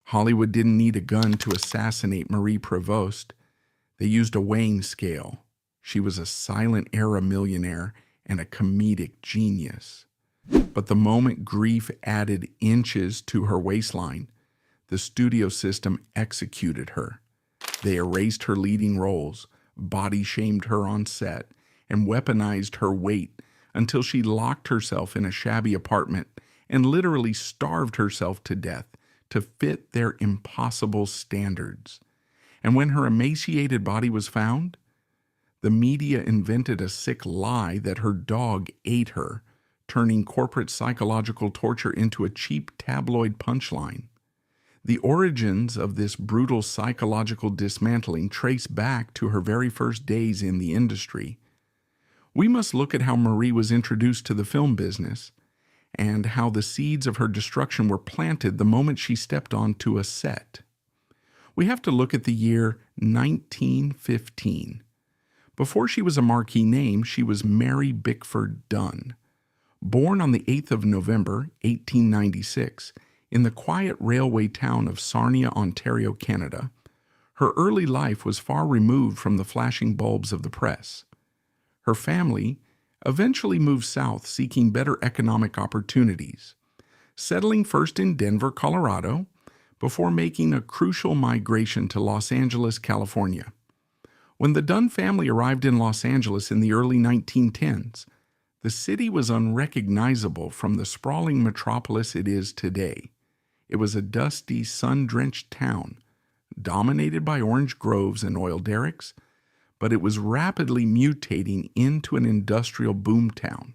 Hollywood didn't need a gun to assassinate Marie Prevost. They used a weighing scale. She was a silent era millionaire and a comedic genius. But the moment grief added inches to her waistline, the studio system executed her. They erased her leading roles, body-shamed her on set, and weaponized her weight until she locked herself in a shabby apartment and literally starved herself to death to fit their impossible standards. And when her emaciated body was found, the media invented a sick lie that her dog ate her, turning corporate psychological torture into a cheap tabloid punchline. The origins of this brutal psychological dismantling trace back to her very first days in the industry. We must look at how Marie was introduced to the film business and how the seeds of her destruction were planted the moment she stepped onto a set. We have to look at the year 1915. Before she was a marquee name, she was Mary Bickford Dunn. Born on the 8th of November, 1896, in the quiet railway town of Sarnia, Ontario, Canada, her early life was far removed from the flashing bulbs of the press. Her family eventually moved south seeking better economic opportunities, settling first in Denver, Colorado, before making a crucial migration to Los Angeles, California. When the Dunn family arrived in Los Angeles in the early 1910s, the city was unrecognizable from the sprawling metropolis it is today. It was a dusty, sun-drenched town, dominated by orange groves and oil derricks, but it was rapidly mutating into an industrial boomtown.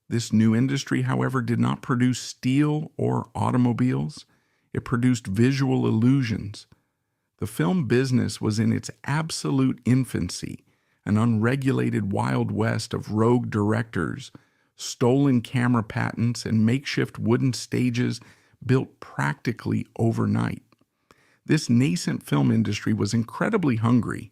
This new industry, however, did not produce steel or automobiles. It produced visual illusions. The film business was in its absolute infancy, an unregulated Wild West of rogue directors, stolen camera patents, and makeshift wooden stages built practically overnight. This nascent film industry was incredibly hungry.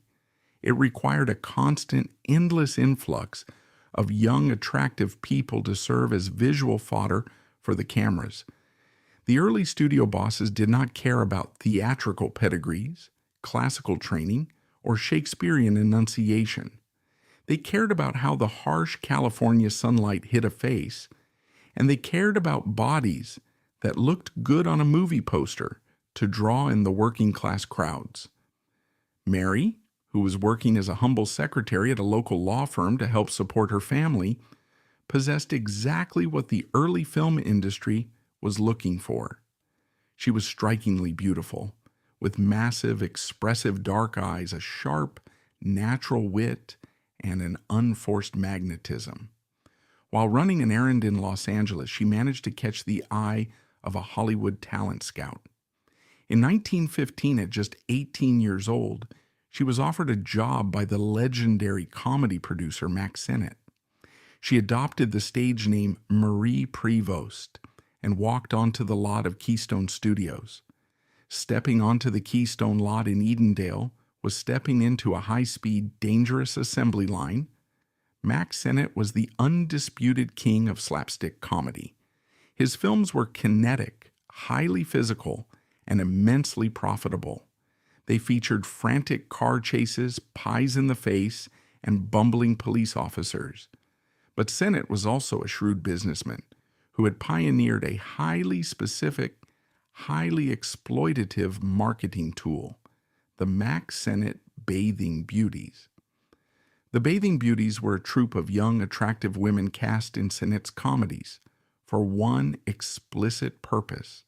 It required a constant, endless influx of young, attractive people to serve as visual fodder for the cameras. The early studio bosses did not care about theatrical pedigrees, classical training, or Shakespearean enunciation. They cared about how the harsh California sunlight hit a face, and they cared about bodies that looked good on a movie poster to draw in the working-class crowds. Mary, who was working as a humble secretary at a local law firm to help support her family, possessed exactly what the early film industry was looking for. She was strikingly beautiful, with massive, expressive dark eyes, a sharp, natural wit, and an unforced magnetism. While running an errand in Los Angeles, she managed to catch the eye of a Hollywood talent scout. In 1915, at just 18 years old, she was offered a job by the legendary comedy producer Mack Sennett. She adopted the stage name Marie Prevost and walked onto the lot of Keystone Studios. Stepping onto the Keystone lot in Edendale was stepping into a high-speed, dangerous assembly line. Mack Sennett was the undisputed king of slapstick comedy. His films were kinetic, highly physical, and immensely profitable. They featured frantic car chases, pies in the face, and bumbling police officers. But Sennett was also a shrewd businessman who had pioneered a highly specific, highly exploitative marketing tool, the Mack Sennett Bathing Beauties. The Bathing Beauties were a troupe of young, attractive women cast in Sennett's comedies for one explicit purpose.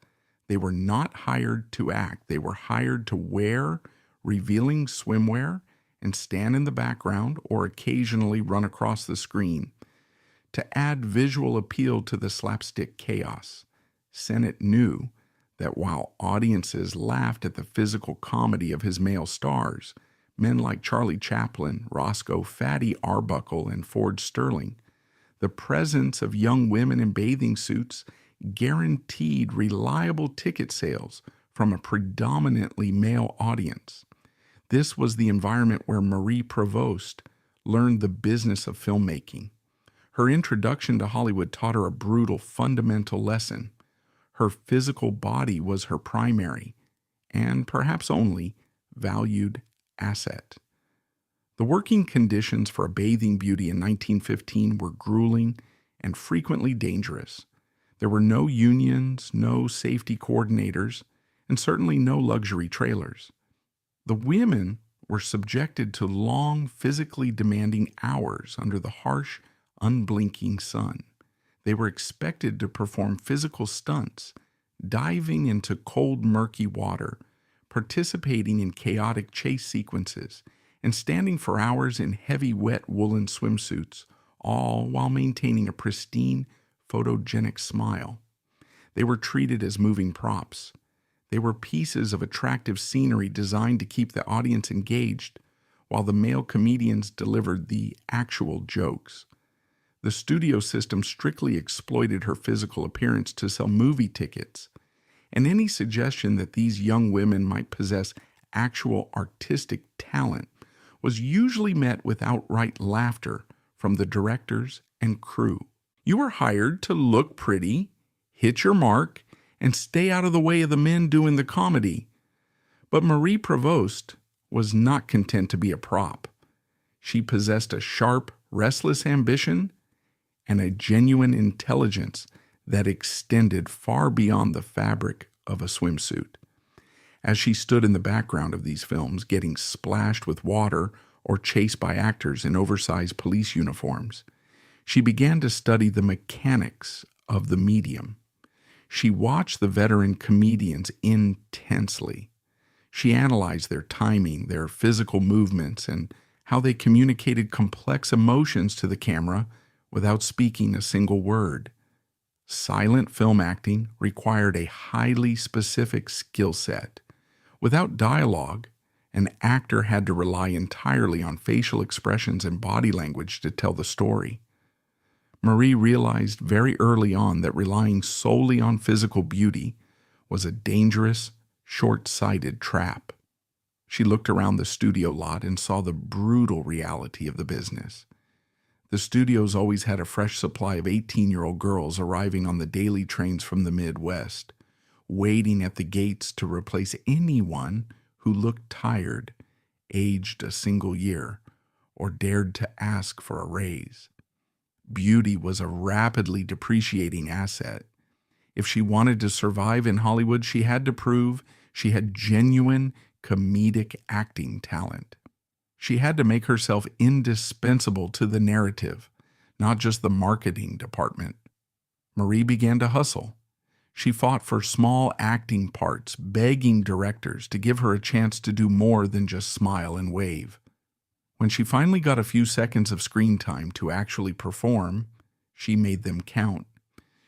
They were not hired to act. They were hired to wear revealing swimwear and stand in the background or occasionally run across the screen to add visual appeal to the slapstick chaos. Sennett knew that while audiences laughed at the physical comedy of his male stars, men like Charlie Chaplin, Roscoe Fatty Arbuckle, and Ford Sterling, the presence of young women in bathing suits guaranteed reliable ticket sales from a predominantly male audience. This was the environment where Marie Prevost learned the business of filmmaking. Her introduction to Hollywood taught her a brutal, fundamental lesson. Her physical body was her primary, and perhaps only, valued asset. The working conditions for a bathing beauty in 1915 were grueling and frequently dangerous. There were no unions, no safety coordinators, and certainly no luxury trailers. The women were subjected to long, physically demanding hours under the harsh, unblinking sun. They were expected to perform physical stunts, diving into cold, murky water, participating in chaotic chase sequences, and standing for hours in heavy, wet woolen swimsuits, all while maintaining a pristine, photogenic smile. They were treated as moving props. They were pieces of attractive scenery designed to keep the audience engaged, while the male comedians delivered the actual jokes. The studio system strictly exploited her physical appearance to sell movie tickets, and any suggestion that these young women might possess actual artistic talent was usually met with outright laughter from the directors and crew. You were hired to look pretty, hit your mark, and stay out of the way of the men doing the comedy. But Marie Prevost was not content to be a prop. She possessed a sharp, restless ambition and a genuine intelligence that extended far beyond the fabric of a swimsuit. As she stood in the background of these films, getting splashed with water or chased by actors in oversized police uniforms, she began to study the mechanics of the medium. She watched the veteran comedians intensely. She analyzed their timing, their physical movements, and how they communicated complex emotions to the camera without speaking a single word. Silent film acting required a highly specific skill set. Without dialogue, an actor had to rely entirely on facial expressions and body language to tell the story. Marie realized very early on that relying solely on physical beauty was a dangerous, short-sighted trap. She looked around the studio lot and saw the brutal reality of the business. The studios always had a fresh supply of 18-year-old girls arriving on the daily trains from the Midwest, waiting at the gates to replace anyone who looked tired, aged a single year, or dared to ask for a raise. Beauty was a rapidly depreciating asset. If she wanted to survive in Hollywood, she had to prove she had genuine comedic acting talent. She had to make herself indispensable to the narrative, not just the marketing department. Marie began to hustle. She fought for small acting parts, begging directors to give her a chance to do more than just smile and wave. When she finally got a few seconds of screen time to actually perform, she made them count.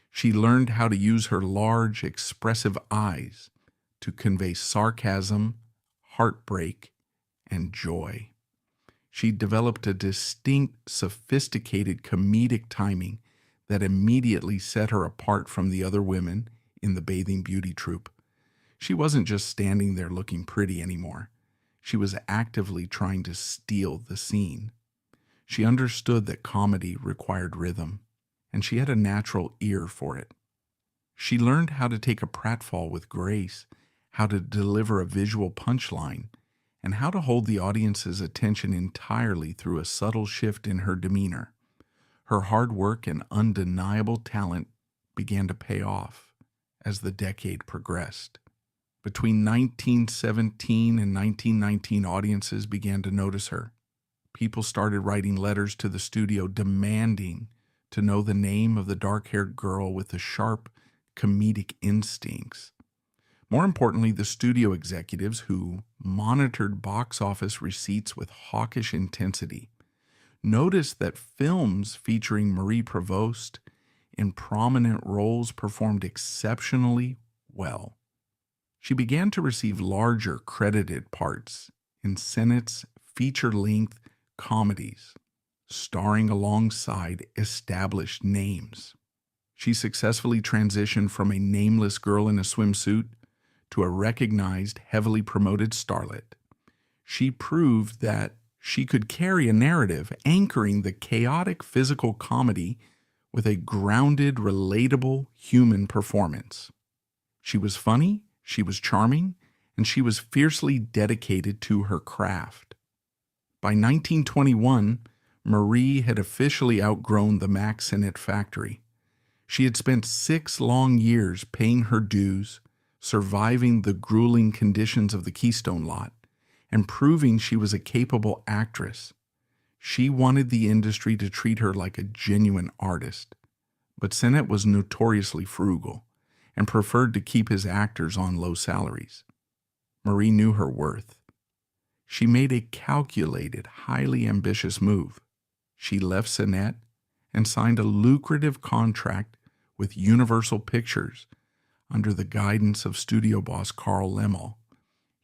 She learned how to use her large, expressive eyes to convey sarcasm, heartbreak, and joy. She developed a distinct, sophisticated comedic timing that immediately set her apart from the other women in the bathing beauty troupe. She wasn't just standing there looking pretty anymore. She was actively trying to steal the scene. She understood that comedy required rhythm, and she had a natural ear for it. She learned how to take a pratfall with grace, how to deliver a visual punchline, and how to hold the audience's attention entirely through a subtle shift in her demeanor. Her hard work and undeniable talent began to pay off as the decade progressed. Between 1917 and 1919, audiences began to notice her. People started writing letters to the studio demanding to know the name of the dark-haired girl with the sharp, comedic instincts. More importantly, the studio executives, who monitored box office receipts with hawkish intensity, noticed that films featuring Marie Prevost in prominent roles performed exceptionally well. She began to receive larger credited parts in Senate's feature-length comedies, starring alongside established names. She successfully transitioned from a nameless girl in a swimsuit to a recognized, heavily promoted starlet. She proved that she could carry a narrative anchoring the chaotic physical comedy with a grounded, relatable human performance. She was funny, she was charming, and she was fiercely dedicated to her craft. By 1921, Marie had officially outgrown the Mack Sennett factory. She had spent 6 long years paying her dues, surviving the grueling conditions of the Keystone lot, and proving she was a capable actress. She wanted the industry to treat her like a genuine artist, but Sennett was notoriously frugal and preferred to keep his actors on low salaries. Marie knew her worth. She made a calculated, highly ambitious move. She left Sennett and signed a lucrative contract with Universal Pictures under the guidance of studio boss Carl Laemmle.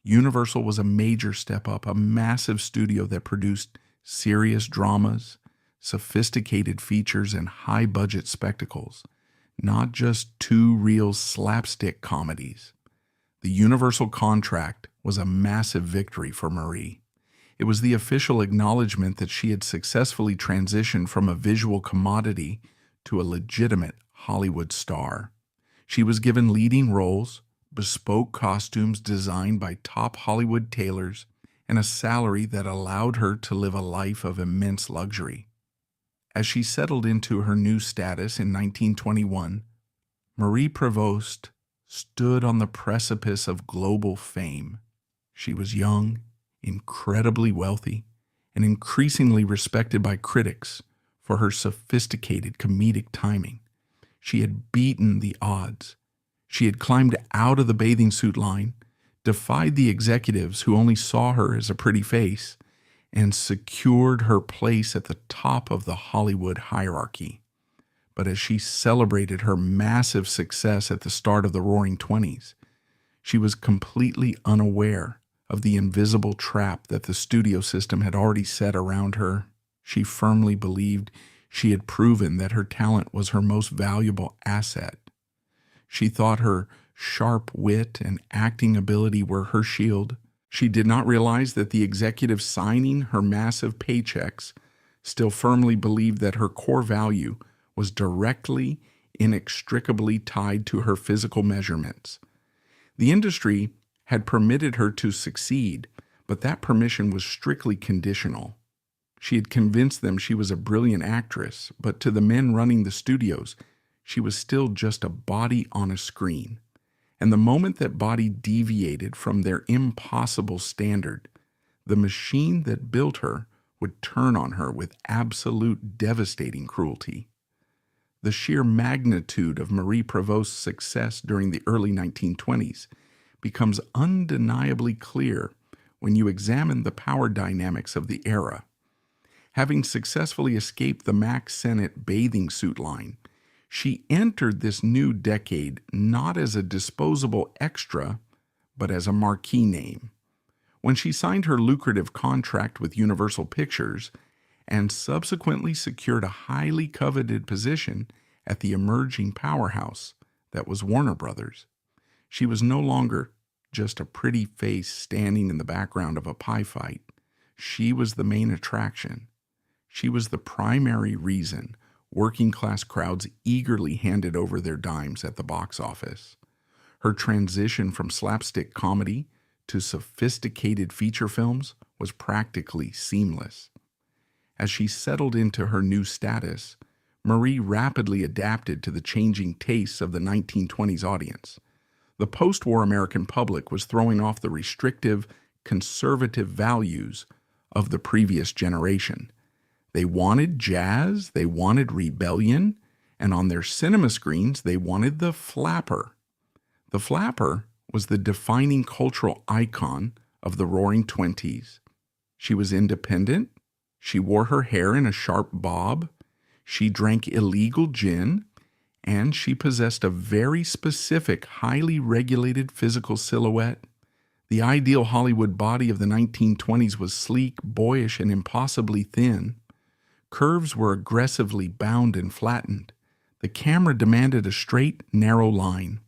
Universal was a major step up, a massive studio that produced serious dramas, sophisticated features, and high-budget spectacles, not just 2 real slapstick comedies. The Universal contract was a massive victory for Marie. It was the official acknowledgement that she had successfully transitioned from a visual commodity to a legitimate Hollywood star. She was given leading roles, bespoke costumes designed by top Hollywood tailors, and a salary that allowed her to live a life of immense luxury. As she settled into her new status in 1921, Marie Prevost stood on the precipice of global fame. She was young, incredibly wealthy, and increasingly respected by critics for her sophisticated comedic timing. She had beaten the odds. She had climbed out of the bathing suit line, defied the executives who only saw her as a pretty face, and secured her place at the top of the Hollywood hierarchy. But as she celebrated her massive success at the start of the Roaring Twenties, she was completely unaware of the invisible trap that the studio system had already set around her. She firmly believed she had proven that her talent was her most valuable asset. She thought her sharp wit and acting ability were her shield. She did not realize that the executives signing her massive paychecks still firmly believed that her core value was directly, inextricably tied to her physical measurements. The industry had permitted her to succeed, but that permission was strictly conditional. She had convinced them she was a brilliant actress, but to the men running the studios, she was still just a body on a screen. And the moment that body deviated from their impossible standard, the machine that built her would turn on her with absolute devastating cruelty. The sheer magnitude of Marie Prevost's success during the early 1920s becomes undeniably clear when you examine the power dynamics of the era. Having successfully escaped the Mack Sennett bathing suit line, she entered this new decade not as a disposable extra, but as a marquee name. When she signed her lucrative contract with Universal Pictures and subsequently secured a highly coveted position at the emerging powerhouse that was Warner Brothers, she was no longer just a pretty face standing in the background of a pie fight. She was the main attraction. She was the primary reason working-class crowds eagerly handed over their dimes at the box office. Her transition from slapstick comedy to sophisticated feature films was practically seamless. As she settled into her new status, Marie rapidly adapted to the changing tastes of the 1920s audience. The post-war American public was throwing off the restrictive, conservative values of the previous generation. They wanted jazz, they wanted rebellion, and on their cinema screens, they wanted the flapper. The flapper was the defining cultural icon of the Roaring Twenties. She was independent, she wore her hair in a sharp bob, she drank illegal gin, and she possessed a very specific, highly regulated physical silhouette. The ideal Hollywood body of the 1920s was sleek, boyish, and impossibly thin. Curves were aggressively bound and flattened. The camera demanded a straight, narrow line.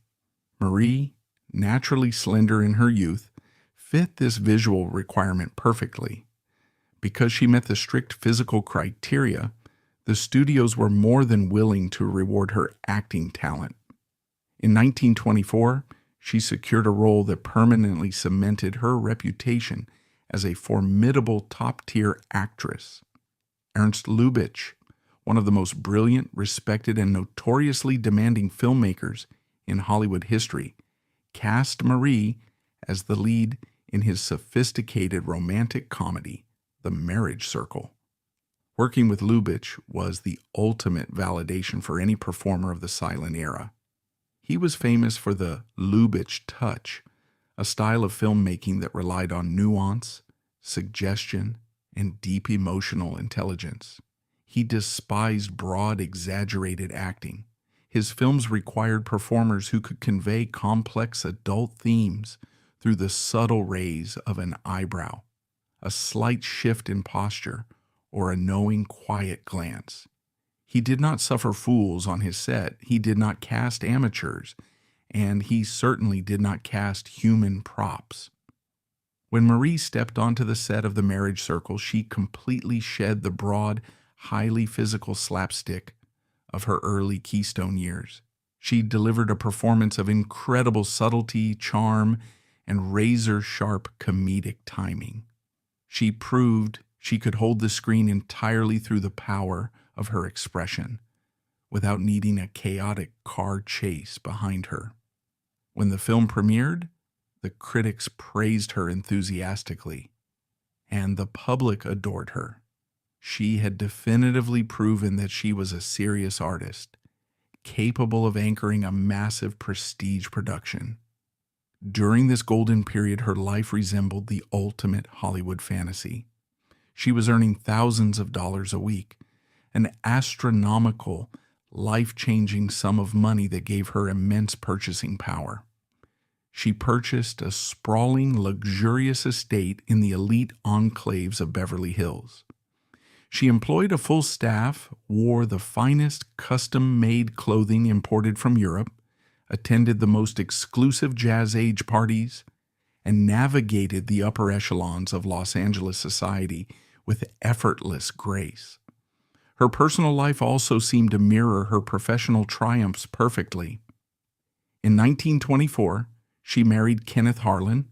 Marie, naturally slender in her youth, fit this visual requirement perfectly. Because she met the strict physical criteria, the studios were more than willing to reward her acting talent. In 1924, She secured a role that permanently cemented her reputation as a formidable top-tier actress. Ernst Lubitsch, one of the most brilliant, respected, and notoriously demanding filmmakers in Hollywood history, cast Marie as the lead in his sophisticated romantic comedy, The Marriage Circle. Working with Lubitsch was the ultimate validation for any performer of the silent era. He was famous for the Lubitsch touch, a style of filmmaking that relied on nuance, suggestion, and deep emotional intelligence. He despised broad, exaggerated acting. His films required performers who could convey complex adult themes through the subtle raise of an eyebrow, a slight shift in posture, or a knowing, quiet glance. He did not suffer fools on his set. He did not cast amateurs, and he certainly did not cast human props. When Marie stepped onto the set of The Marriage Circle, she completely shed the broad, highly physical slapstick of her early Keystone years. She delivered a performance of incredible subtlety, charm, and razor-sharp comedic timing. She proved she could hold the screen entirely through the power of her expression, without needing a chaotic car chase behind her. When the film premiered, the critics praised her enthusiastically, and the public adored her. She had definitively proven that she was a serious artist, capable of anchoring a massive prestige production. During this golden period, her life resembled the ultimate Hollywood fantasy. She was earning thousands of dollars a week, an astronomical, life-changing sum of money that gave her immense purchasing power. She purchased a sprawling, luxurious estate in the elite enclaves of Beverly Hills. She employed a full staff, wore the finest custom-made clothing imported from Europe, attended the most exclusive jazz age parties, and navigated the upper echelons of Los Angeles society with effortless grace. Her personal life also seemed to mirror her professional triumphs perfectly. In 1924, she married Kenneth Harlan,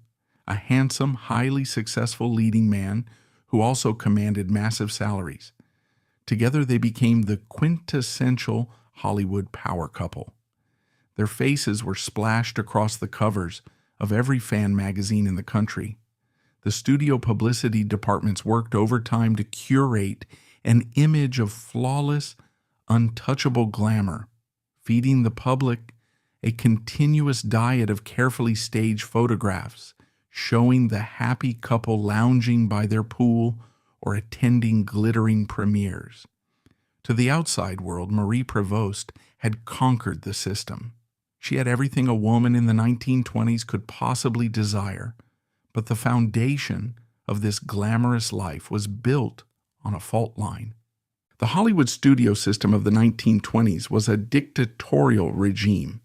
a handsome, highly successful leading man who also commanded massive salaries. Together they became the quintessential Hollywood power couple. Their faces were splashed across the covers of every fan magazine in the country. The studio publicity departments worked overtime to curate an image of flawless, untouchable glamour, feeding the public a continuous diet of carefully staged photographs showing the happy couple lounging by their pool or attending glittering premieres. To the outside world, Marie Prevost had conquered the system. She had everything a woman in the 1920s could possibly desire, but the foundation of this glamorous life was built on a fault line. The Hollywood studio system of the 1920s was a dictatorial regime,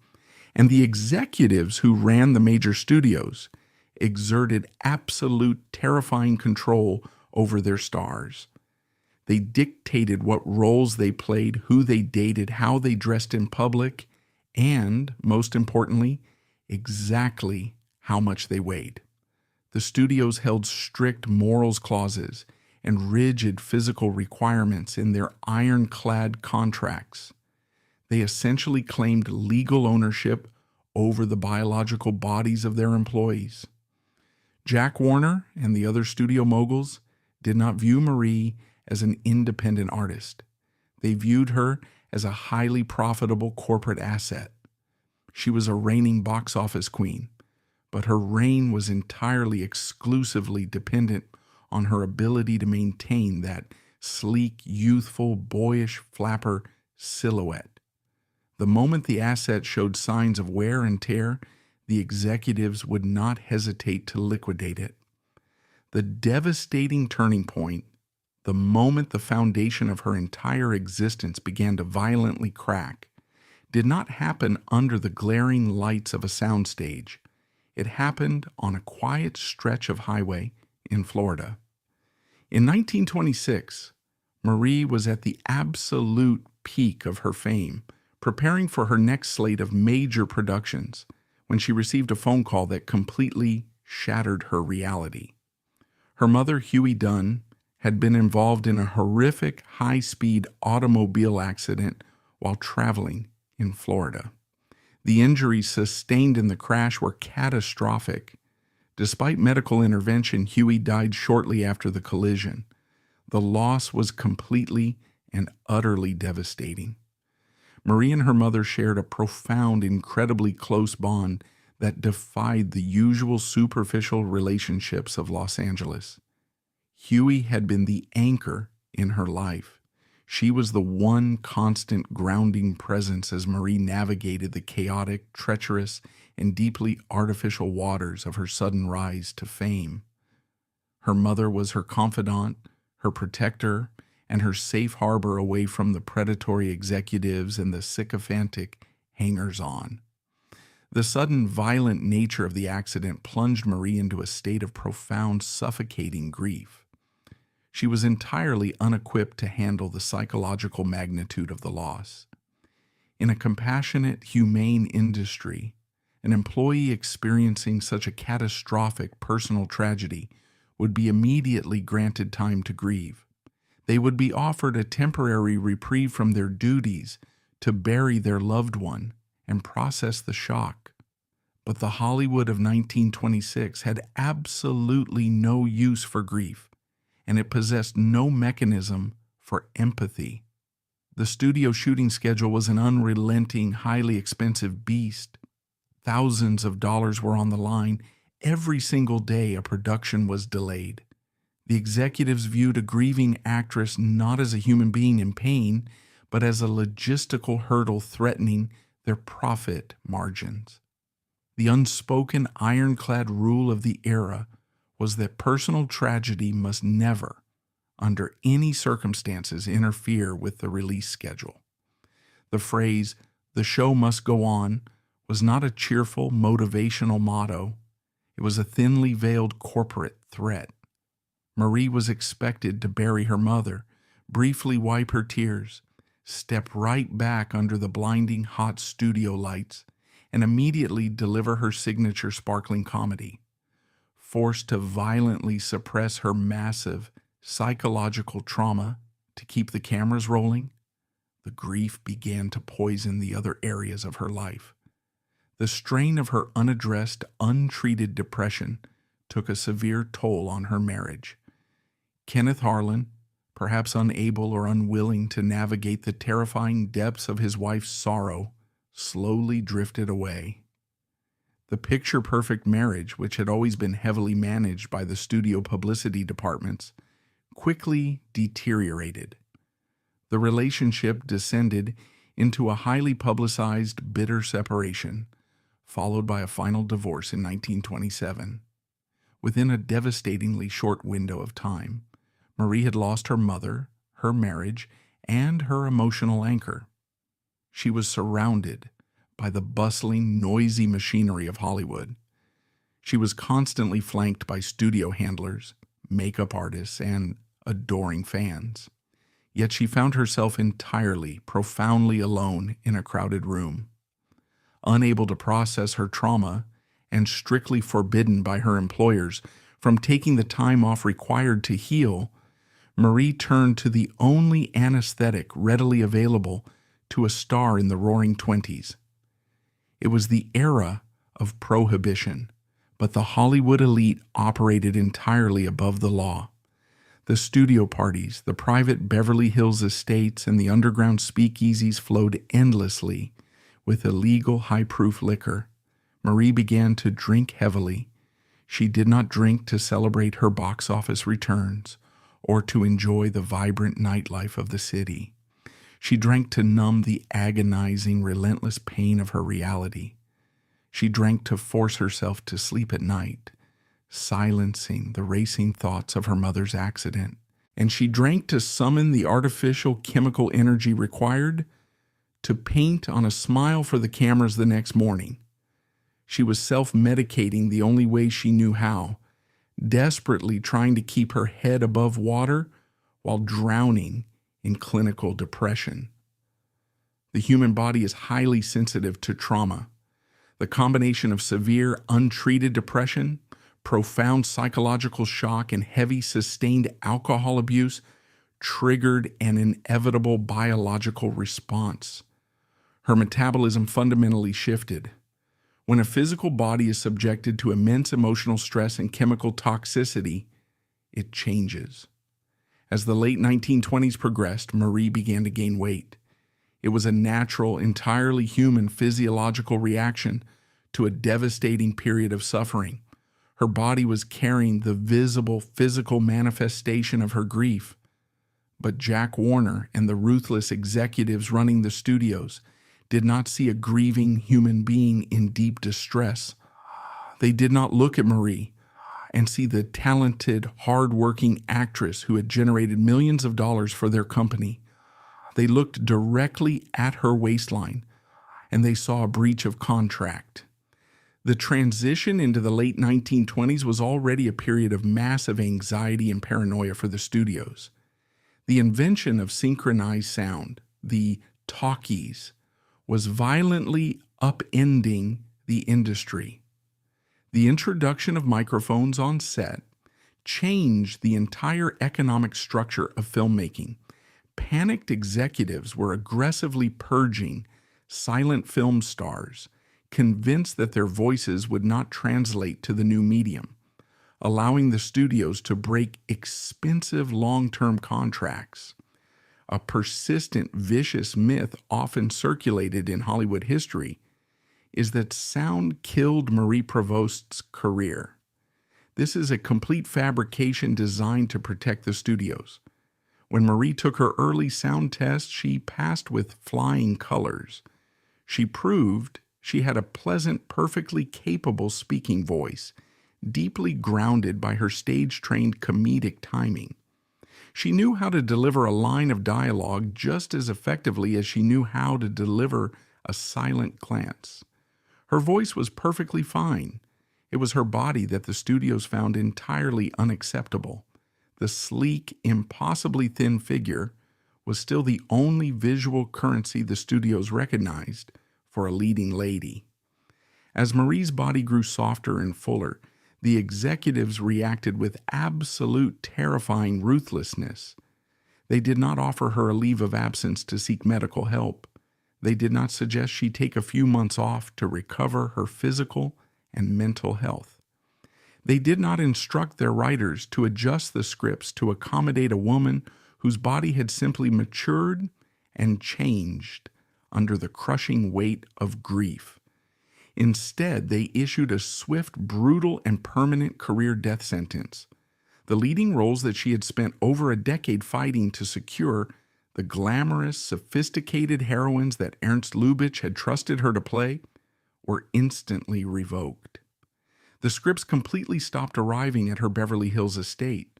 and the executives who ran the major studios exerted absolute terrifying control over their stars. They dictated what roles they played, who they dated, how they dressed in public, and, most importantly, exactly how much they weighed. The studios held strict morals clauses and rigid physical requirements in their ironclad contracts. They essentially claimed legal ownership over the biological bodies of their employees. Jack Warner and the other studio moguls did not view Marie as an independent artist. They viewed her as a highly profitable corporate asset. She was a reigning box office queen, but her reign was entirely exclusively dependent on her ability to maintain that sleek, youthful, boyish flapper silhouette. The moment the asset showed signs of wear and tear, the executives would not hesitate to liquidate it. The devastating turning point, the moment the foundation of her entire existence began to violently crack, did not happen under the glaring lights of a soundstage. It happened on a quiet stretch of highway in Florida. In 1926, Marie was at the absolute peak of her fame, preparing for her next slate of major productions, when she received a phone call that completely shattered her reality. Her mother, Huey Dunn, had been involved in a horrific high-speed automobile accident while traveling in Florida. The injuries sustained in the crash were catastrophic. Despite medical intervention, Huey died shortly after the collision. The loss was completely and utterly devastating. Marie and her mother shared a profound, incredibly close bond that defied the usual superficial relationships of Los Angeles. Huey had been the anchor in her life. She was the one constant grounding presence as Marie navigated the chaotic, treacherous, and deeply artificial waters of her sudden rise to fame. Her mother was her confidant, her protector, and her safe harbor away from the predatory executives and the sycophantic hangers-on. The sudden, violent nature of the accident plunged Marie into a state of profound, suffocating grief. She was entirely unequipped to handle the psychological magnitude of the loss. In a compassionate, humane industry, an employee experiencing such a catastrophic personal tragedy would be immediately granted time to grieve. They would be offered a temporary reprieve from their duties to bury their loved one and process the shock. But the Hollywood of 1926 had absolutely no use for grief, and it possessed no mechanism for empathy. The studio shooting schedule was an unrelenting, highly expensive beast. Thousands of dollars were on the line. Every single day a production was delayed. The executives viewed a grieving actress not as a human being in pain, but as a logistical hurdle threatening their profit margins. The unspoken ironclad rule of the era was that personal tragedy must never, under any circumstances, interfere with the release schedule. The phrase, "the show must go on," was not a cheerful, motivational motto. It was a thinly veiled corporate threat. Marie was expected to bury her mother, briefly wipe her tears, step right back under the blinding hot studio lights, and immediately deliver her signature sparkling comedy. Forced to violently suppress her massive psychological trauma to keep the cameras rolling, the grief began to poison the other areas of her life. The strain of her unaddressed, untreated depression took a severe toll on her marriage. Kenneth Harlan, perhaps unable or unwilling to navigate the terrifying depths of his wife's sorrow, slowly drifted away. The picture-perfect marriage, which had always been heavily managed by the studio publicity departments, quickly deteriorated. The relationship descended into a highly publicized, bitter separation, followed by a final divorce in 1927. Within a devastatingly short window of time, Marie had lost her mother, her marriage, and her emotional anchor. She was surrounded by the bustling, noisy machinery of Hollywood. She was constantly flanked by studio handlers, makeup artists, and adoring fans. Yet she found herself entirely, profoundly alone in a crowded room. Unable to process her trauma and strictly forbidden by her employers from taking the time off required to heal, Marie turned to the only anesthetic readily available to a star in the Roaring Twenties. It was the era of prohibition, but the Hollywood elite operated entirely above the law. The studio parties, the private Beverly Hills estates, and the underground speakeasies flowed endlessly with illegal high-proof liquor. Marie began to drink heavily. She did not drink to celebrate her box office returns or to enjoy the vibrant nightlife of the city. She drank to numb the agonizing, relentless pain of her reality. She drank to force herself to sleep at night, silencing the racing thoughts of her mother's accident. And she drank to summon the artificial chemical energy required to paint on a smile for the cameras the next morning. She was self-medicating the only way she knew how, desperately trying to keep her head above water while drowning in clinical depression. The human body is highly sensitive to trauma. The combination of severe, untreated depression, profound psychological shock, and heavy, sustained alcohol abuse triggered an inevitable biological response. Her metabolism fundamentally shifted. When a physical body is subjected to immense emotional stress and chemical toxicity, it changes. As the late 1920s progressed, Marie began to gain weight. It was a natural, entirely human physiological reaction to a devastating period of suffering. Her body was carrying the visible physical manifestation of her grief. But Jack Warner and the ruthless executives running the studios did not see a grieving human being in deep distress. They did not look at Marie and see the talented, hard-working actress who had generated millions of dollars for their company. They looked directly at her waistline, and they saw a breach of contract. The transition into the late 1920s was already a period of massive anxiety and paranoia for the studios. The invention of synchronized sound, the talkies, was violently upending the industry. The introduction of microphones on set changed the entire economic structure of filmmaking. Panicked executives were aggressively purging silent film stars, convinced that their voices would not translate to the new medium, allowing the studios to break expensive long-term contracts. A persistent, vicious myth often circulated in Hollywood history is that sound killed Marie Prevost's career. This is a complete fabrication designed to protect the studios. When Marie took her early sound test, she passed with flying colors. She proved she had a pleasant, perfectly capable speaking voice, deeply grounded by her stage-trained comedic timing. She knew how to deliver a line of dialogue just as effectively as she knew how to deliver a silent glance. Her voice was perfectly fine. It was her body that the studios found entirely unacceptable. The sleek, impossibly thin figure was still the only visual currency the studios recognized for a leading lady. As Marie's body grew softer and fuller, the executives reacted with absolute terrifying ruthlessness. They did not offer her a leave of absence to seek medical help. They did not suggest she take a few months off to recover her physical and mental health. They did not instruct their writers to adjust the scripts to accommodate a woman whose body had simply matured and changed under the crushing weight of grief. Instead, they issued a swift, brutal, and permanent career death sentence. The leading roles that she had spent over a decade fighting to secure, the glamorous, sophisticated heroines that Ernst Lubitsch had trusted her to play, were instantly revoked. The scripts completely stopped arriving at her Beverly Hills estate.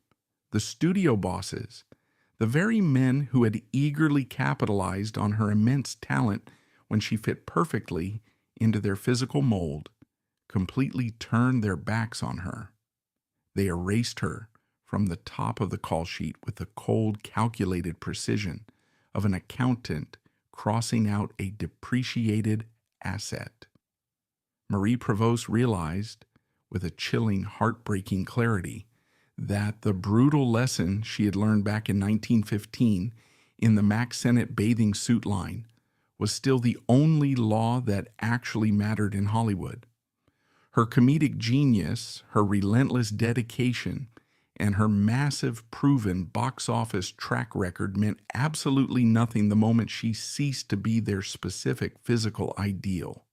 The studio bosses, the very men who had eagerly capitalized on her immense talent when she fit perfectly into their physical mold, completely turned their backs on her. They erased her from the top of the call sheet with the cold, calculated precision of an accountant crossing out a depreciated asset. Marie Prevost realized, with a chilling, heartbreaking clarity, that the brutal lesson she had learned back in 1915 in the Mack Sennett bathing suit line was still the only law that actually mattered in Hollywood. Her comedic genius, her relentless dedication, and her massive, proven box office track record meant absolutely nothing the moment she ceased to be their specific physical ideal.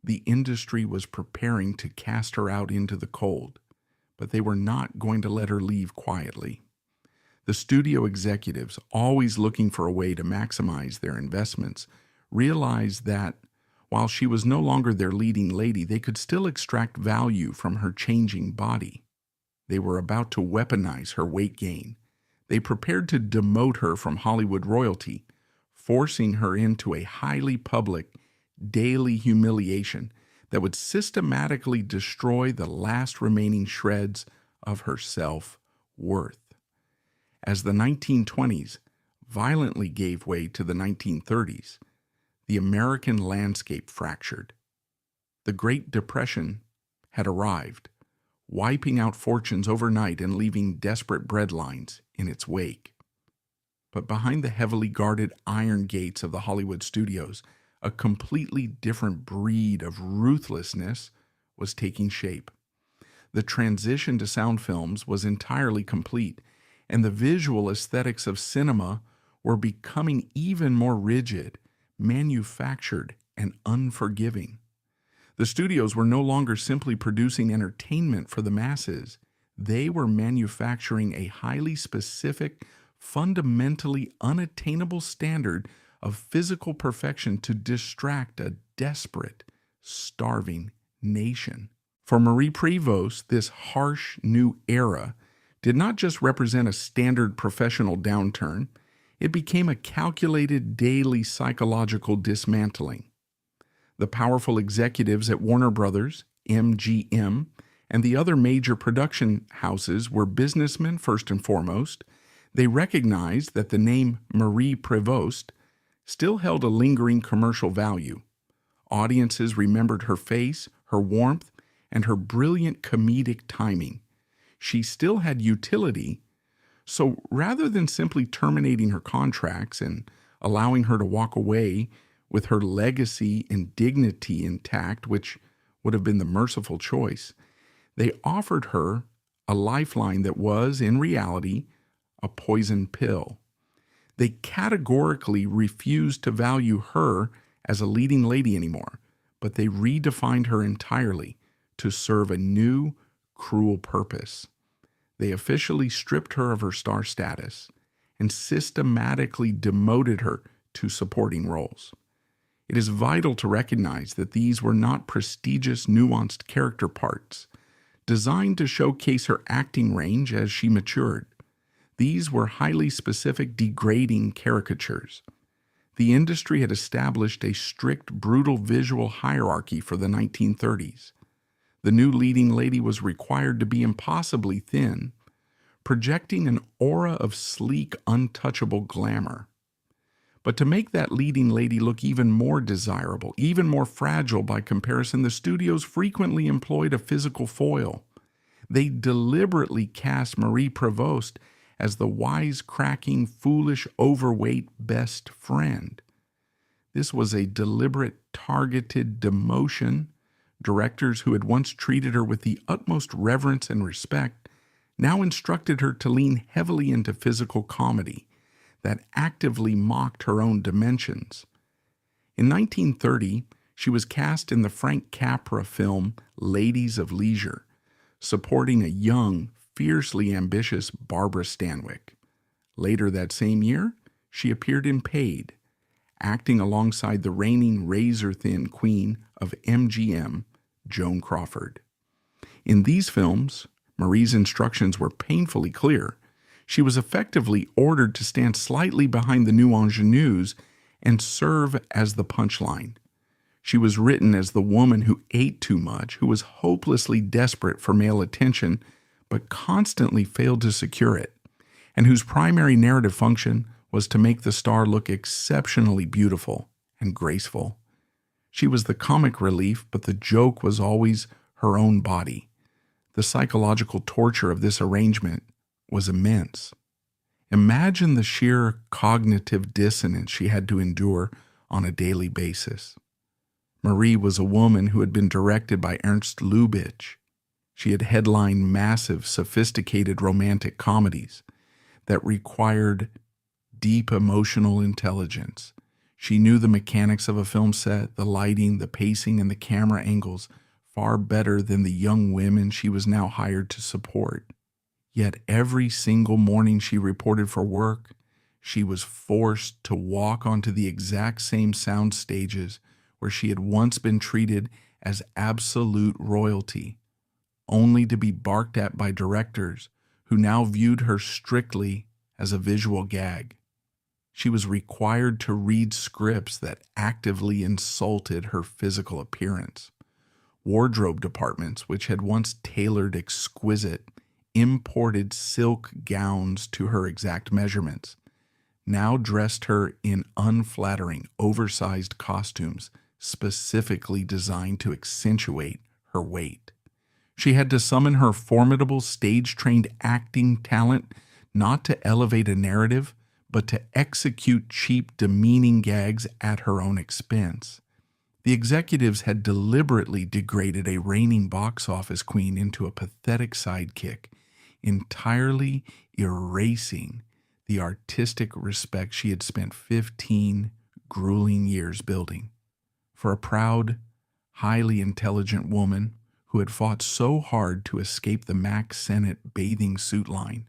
The industry was preparing to cast her out into the cold, but they were not going to let her leave quietly. The studio executives, always looking for a way to maximize their investments, realized that while she was no longer their leading lady, they could still extract value from her changing body. They were about to weaponize her weight gain. They prepared to demote her from Hollywood royalty, forcing her into a highly public, daily humiliation that would systematically destroy the last remaining shreds of her self-worth. As the 1920s violently gave way to the 1930s, the American landscape fractured. The Great Depression had arrived, wiping out fortunes overnight and leaving desperate breadlines in its wake. But behind the heavily guarded iron gates of the Hollywood studios, a completely different breed of ruthlessness was taking shape. The transition to sound films was entirely complete, and the visual aesthetics of cinema were becoming even more rigid, manufactured, and unforgiving. The studios were no longer simply producing entertainment for the masses. They were manufacturing a highly specific, fundamentally unattainable standard of physical perfection to distract a desperate, starving nation. For Marie Prevost, this harsh new era did not just represent a standard professional downturn, it became a calculated daily psychological dismantling. The powerful executives at Warner Brothers, MGM, and the other major production houses were businessmen first and foremost. They recognized that the name Marie Prevost still held a lingering commercial value. Audiences remembered her face, her warmth, and her brilliant comedic timing. She still had utility, so rather than simply terminating her contracts and allowing her to walk away with her legacy and dignity intact, which would have been the merciful choice, they offered her a lifeline that was, in reality, a poison pill. They categorically refused to value her as a leading lady anymore, but they redefined her entirely to serve a new, cruel purpose. They officially stripped her of her star status and systematically demoted her to supporting roles. It is vital to recognize that these were not prestigious, nuanced character parts designed to showcase her acting range as she matured. These were highly specific, degrading caricatures. The industry had established a strict, brutal visual hierarchy for the 1930s. The new leading lady was required to be impossibly thin, projecting an aura of sleek, untouchable glamour. But to make that leading lady look even more desirable, even more fragile by comparison, the studios frequently employed a physical foil. They deliberately cast Marie Prevost as the wisecracking, foolish, overweight best friend. This was a deliberate, targeted demotion. Directors who had once treated her with the utmost reverence and respect now instructed her to lean heavily into physical comedy that actively mocked her own dimensions. In 1930, she was cast in the Frank Capra film Ladies of Leisure, supporting a young, fiercely ambitious Barbara Stanwyck. Later that same year, she appeared in Paid, acting alongside the reigning razor-thin queen of MGM, Joan Crawford. In these films, Marie's instructions were painfully clear. She was effectively ordered to stand slightly behind the new ingenues and serve as the punchline. She was written as the woman who ate too much, who was hopelessly desperate for male attention, but constantly failed to secure it, and whose primary narrative function was to make the star look exceptionally beautiful and graceful. She was the comic relief, but the joke was always her own body. The psychological torture of this arrangement was immense. Imagine the sheer cognitive dissonance she had to endure on a daily basis. Marie was a woman who had been directed by Ernst Lubitsch. She had headlined massive, sophisticated romantic comedies that required deep emotional intelligence. She knew the mechanics of a film set, the lighting, the pacing, and the camera angles far better than the young women she was now hired to support. Yet every single morning she reported for work, she was forced to walk onto the exact same sound stages where she had once been treated as absolute royalty, only to be barked at by directors who now viewed her strictly as a visual gag. She was required to read scripts that actively insulted her physical appearance. Wardrobe departments, which had once tailored exquisite, imported silk gowns to her exact measurements, now dressed her in unflattering, oversized costumes specifically designed to accentuate her weight. She had to summon her formidable stage-trained acting talent not to elevate a narrative, but to execute cheap, demeaning gags at her own expense. The executives had deliberately degraded a reigning box office queen into a pathetic sidekick, entirely erasing the artistic respect she had spent 15 grueling years building. For a proud, highly intelligent woman who had fought so hard to escape the Mack Sennett bathing suit line,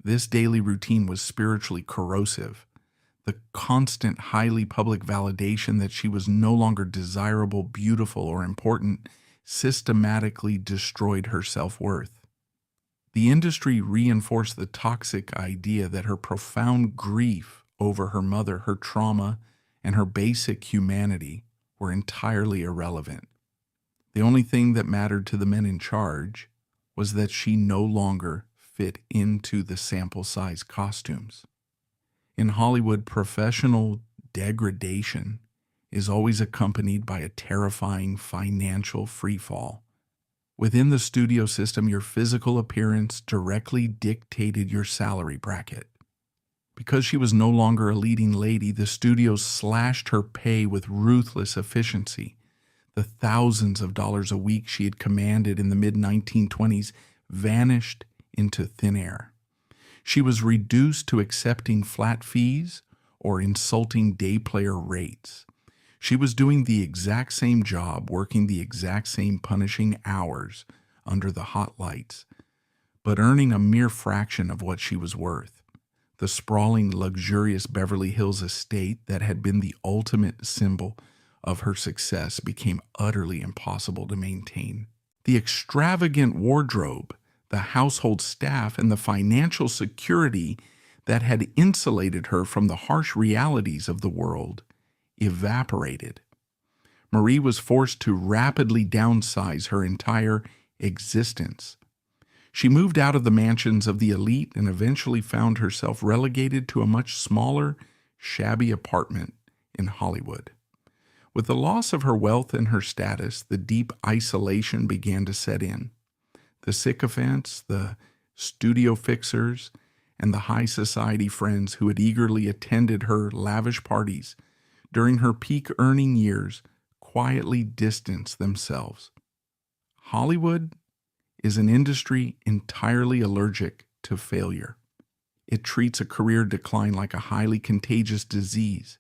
this daily routine was spiritually corrosive. The constant, highly public validation that she was no longer desirable, beautiful, or important systematically destroyed her self-worth. The industry reinforced the toxic idea that her profound grief over her mother, her trauma, and her basic humanity were entirely irrelevant. The only thing that mattered to the men in charge was that she no longer fit into the sample size costumes. In Hollywood, professional degradation is always accompanied by a terrifying financial freefall. Within the studio system, your physical appearance directly dictated your salary bracket. Because she was no longer a leading lady, the studios slashed her pay with ruthless efficiency. The thousands of dollars a week she had commanded in the mid-1920s vanished into thin air. She was reduced to accepting flat fees or insulting day player rates. She was doing the exact same job, working the exact same punishing hours under the hot lights, but earning a mere fraction of what she was worth. The sprawling, luxurious Beverly Hills estate that had been the ultimate symbol of her success became utterly impossible to maintain. The extravagant wardrobe, the household staff, and the financial security that had insulated her from the harsh realities of the world evaporated. Marie was forced to rapidly downsize her entire existence. She moved out of the mansions of the elite and eventually found herself relegated to a much smaller, shabby apartment in Hollywood. With the loss of her wealth and her status, the deep isolation began to set in. The sycophants, the studio fixers, and the high society friends who had eagerly attended her lavish parties during her peak earning years quietly distanced themselves. Hollywood is an industry entirely allergic to failure. It treats a career decline like a highly contagious disease,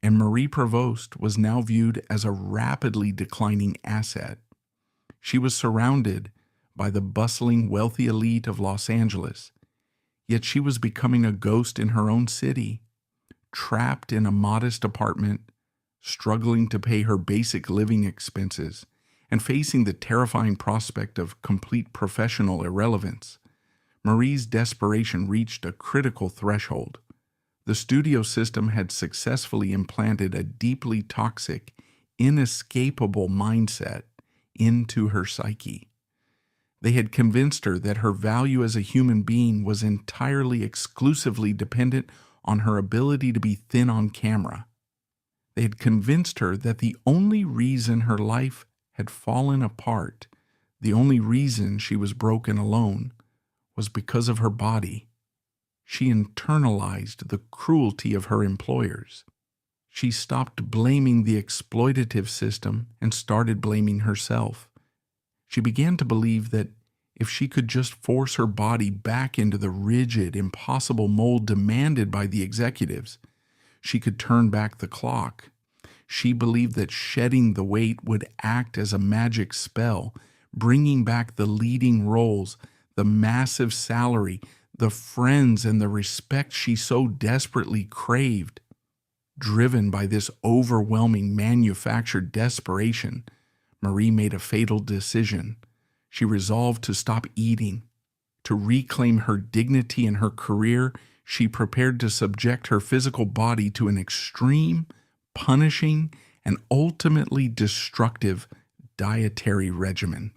and Marie Prevost was now viewed as a rapidly declining asset. She was surrounded by the bustling, wealthy elite of Los Angeles, yet she was becoming a ghost in her own city, trapped in a modest apartment, struggling to pay her basic living expenses, and facing the terrifying prospect of complete professional irrelevance. Marie's desperation reached a critical threshold. The studio system had successfully implanted a deeply toxic, inescapable mindset into her psyche. They had convinced her that her value as a human being was entirely exclusively dependent on her ability to be thin on camera. They had convinced her that the only reason her life had fallen apart, the only reason she was broken alone, was because of her body. She internalized the cruelty of her employers. She stopped blaming the exploitative system and started blaming herself. She began to believe that if she could just force her body back into the rigid, impossible mold demanded by the executives, she could turn back the clock. She believed that shedding the weight would act as a magic spell, bringing back the leading roles, the massive salary, the friends, and the respect she so desperately craved. Driven by this overwhelming manufactured desperation, Marie made a fatal decision. She resolved to stop eating. To reclaim her dignity and her career, she prepared to subject her physical body to an extreme, punishing, and ultimately destructive dietary regimen.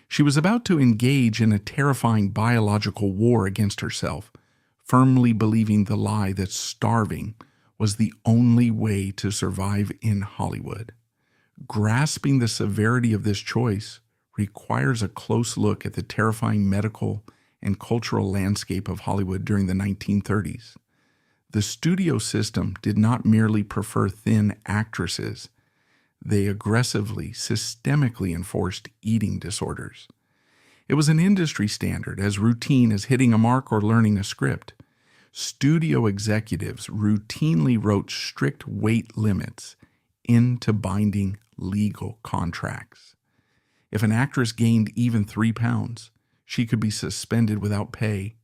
She was about to engage in a terrifying biological war against herself, firmly believing the lie that starving was the only way to survive in Hollywood. Grasping the severity of this choice requires a close look at the terrifying medical and cultural landscape of Hollywood during the 1930s. The studio system did not merely prefer thin actresses. They aggressively, systemically enforced eating disorders. It was an industry standard, as routine as hitting a mark or learning a script. Studio executives routinely wrote strict weight limits into binding legal contracts. If an actress gained even 3 pounds, she could be suspended without pay,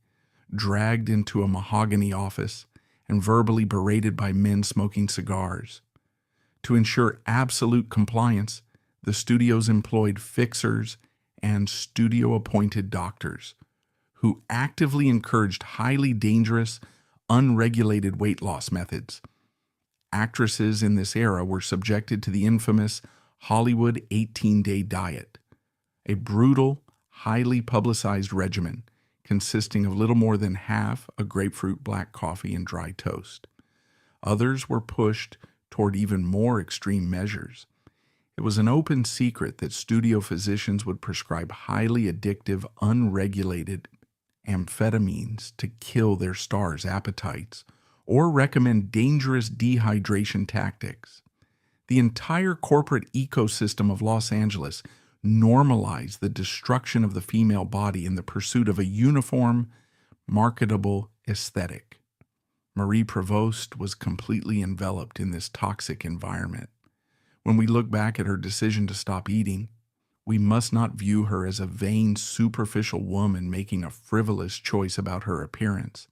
dragged into a mahogany office, and verbally berated by men smoking cigars. To ensure absolute compliance, the studios employed fixers and studio-appointed doctors who actively encouraged highly dangerous, unregulated weight loss methods. Actresses in this era were subjected to the infamous Hollywood 18-day diet, a brutal, highly publicized regimen consisting of little more than half a grapefruit black coffee and dry toast. Others were pushed toward even more extreme measures. It was an open secret that studio physicians would prescribe highly addictive, unregulated amphetamines to kill their stars' appetites, or recommend dangerous dehydration tactics. The entire corporate ecosystem of Los Angeles normalized the destruction of the female body in the pursuit of a uniform, marketable aesthetic. Marie Prevost was completely enveloped in this toxic environment. When we look back at her decision to stop eating, we must not view her as a vain, superficial woman making a frivolous choice about her appearance.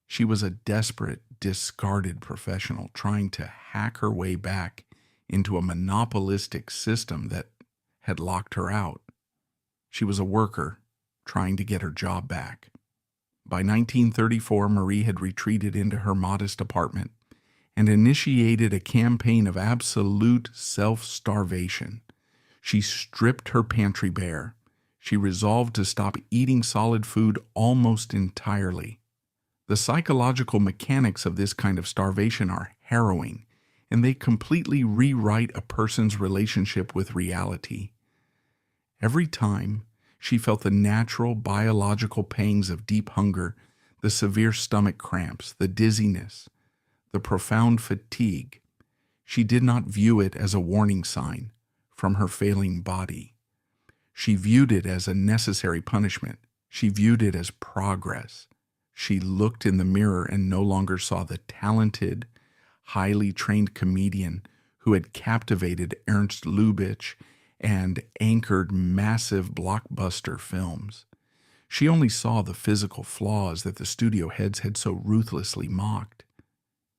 She was a desperate, discarded professional trying to hack her way back into a monopolistic system that had locked her out. She was a worker trying to get her job back. By 1934, Marie had retreated into her modest apartment and initiated a campaign of absolute self-starvation. She stripped her pantry bare. She resolved to stop eating solid food almost entirely. The psychological mechanics of this kind of starvation are harrowing, and they completely rewrite a person's relationship with reality. Every time she felt the natural biological pangs of deep hunger, the severe stomach cramps, the dizziness, the profound fatigue, she did not view it as a warning sign from her failing body. She viewed it as a necessary punishment. She viewed it as progress. She looked in the mirror and no longer saw the talented, highly trained comedian who had captivated Ernst Lubitsch and anchored massive blockbuster films. She only saw the physical flaws that the studio heads had so ruthlessly mocked.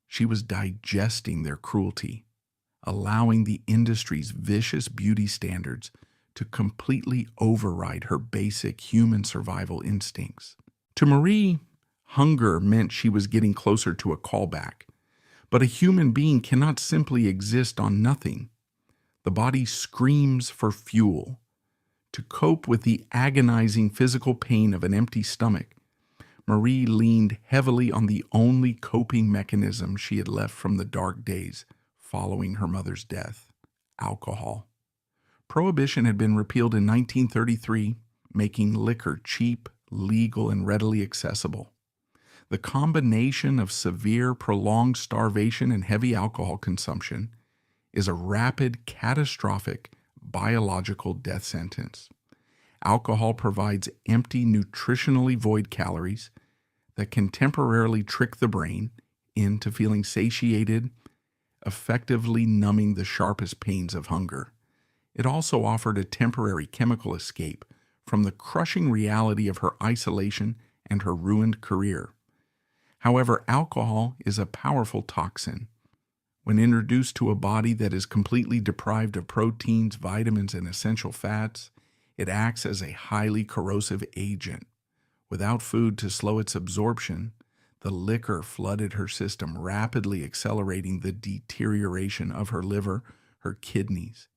She was digesting their cruelty, allowing the industry's vicious beauty standards to completely override her basic human survival instincts. To Marie, hunger meant she was getting closer to a callback, but a human being cannot simply exist on nothing. The body screams for fuel. To cope with the agonizing physical pain of an empty stomach, Marie leaned heavily on the only coping mechanism she had left from the dark days following her mother's death: alcohol. Prohibition had been repealed in 1933, making liquor cheap, legal, and readily accessible. The combination of severe, prolonged starvation and heavy alcohol consumption is a rapid, catastrophic, biological death sentence. Alcohol provides empty, nutritionally void calories that can temporarily trick the brain into feeling satiated, effectively numbing the sharpest pains of hunger. It also offered a temporary chemical escape from the crushing reality of her isolation and her ruined career. However, alcohol is a powerful toxin. When introduced to a body that is completely deprived of proteins, vitamins, and essential fats, it acts as a highly corrosive agent. Without food to slow its absorption, the liquor flooded her system, rapidly accelerating the deterioration of her liver, her kidneys,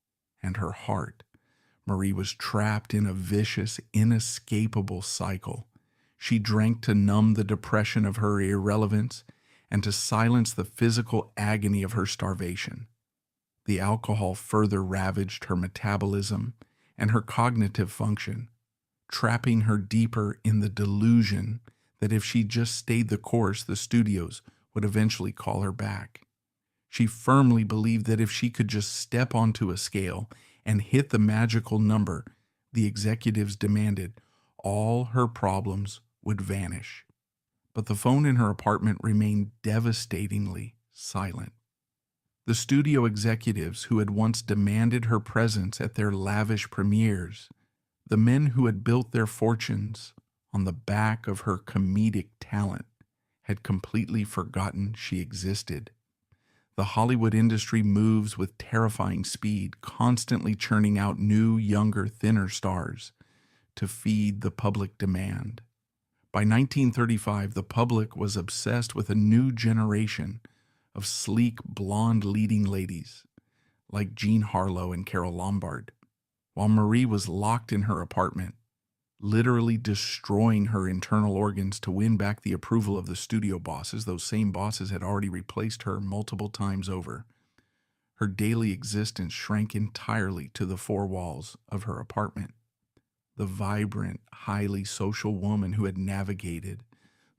and her heart. Marie was trapped in a vicious, inescapable cycle. She drank to numb the depression of her irrelevance and to silence the physical agony of her starvation. The alcohol further ravaged her metabolism and her cognitive function, trapping her deeper in the delusion that if she just stayed the course, the studios would eventually call her back. She firmly believed that if she could just step onto a scale and hit the magical number the executives demanded, all her problems would vanish. But the phone in her apartment remained devastatingly silent. The studio executives who had once demanded her presence at their lavish premieres, the men who had built their fortunes on the back of her comedic talent, had completely forgotten she existed. The Hollywood industry moves with terrifying speed, constantly churning out new, younger, thinner stars to feed the public demand. By 1935, the public was obsessed with a new generation of sleek, blonde leading ladies like Jean Harlow and Carole Lombard, while Marie was locked in her apartment, literally destroying her internal organs to win back the approval of the studio bosses. Those same bosses had already replaced her multiple times over. Her daily existence shrank entirely to the four walls of her apartment. The vibrant, highly social woman who had navigated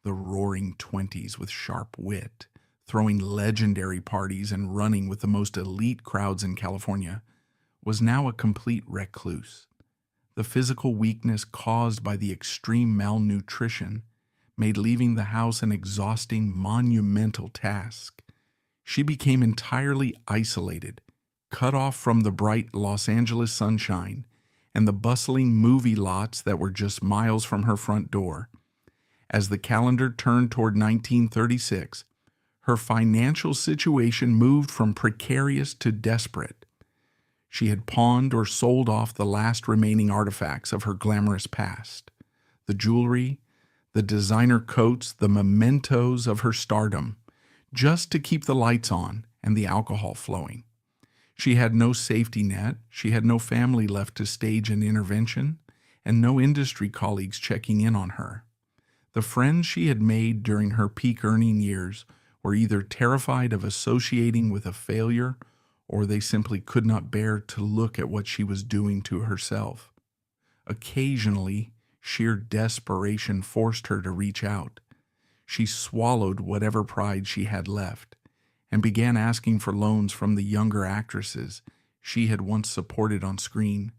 the roaring 20s with sharp wit, throwing legendary parties and running with the most elite crowds in California, was now a complete recluse. The physical weakness caused by the extreme malnutrition made leaving the house an exhausting, monumental task. She became entirely isolated, cut off from the bright Los Angeles sunshine and the bustling movie lots that were just miles from her front door. As the calendar turned toward 1936, her financial situation moved from precarious to desperate. She had pawned or sold off the last remaining artifacts of her glamorous past, the jewelry, the designer coats, the mementos of her stardom, just to keep the lights on and the alcohol flowing. She had no safety net, she had no family left to stage an intervention, and no industry colleagues checking in on her. The friends she had made during her peak earning years were either terrified of associating with a failure, or they simply could not bear to look at what she was doing to herself. Occasionally, sheer desperation forced her to reach out. She swallowed whatever pride she had left and began asking for loans from the younger actresses she had once supported on screen.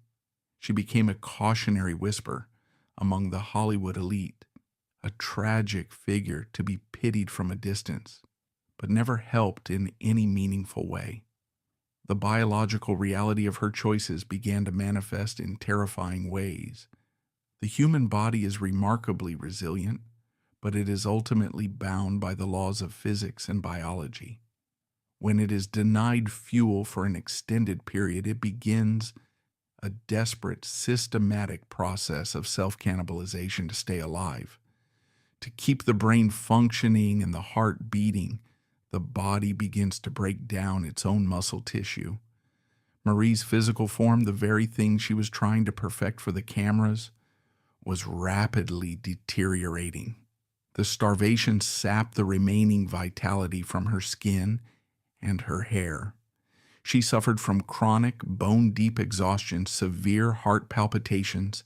She became a cautionary whisper among the Hollywood elite, a tragic figure to be pitied from a distance, but never helped in any meaningful way. The biological reality of her choices began to manifest in terrifying ways. The human body is remarkably resilient, but it is ultimately bound by the laws of physics and biology. When it is denied fuel for an extended period, it begins a desperate, systematic process of self-cannibalization to stay alive. To keep the brain functioning and the heart beating, the body begins to break down its own muscle tissue. Marie's physical form, the very thing she was trying to perfect for the cameras, was rapidly deteriorating. The starvation sapped the remaining vitality from her skin and her hair. She suffered from chronic, bone-deep exhaustion, severe heart palpitations,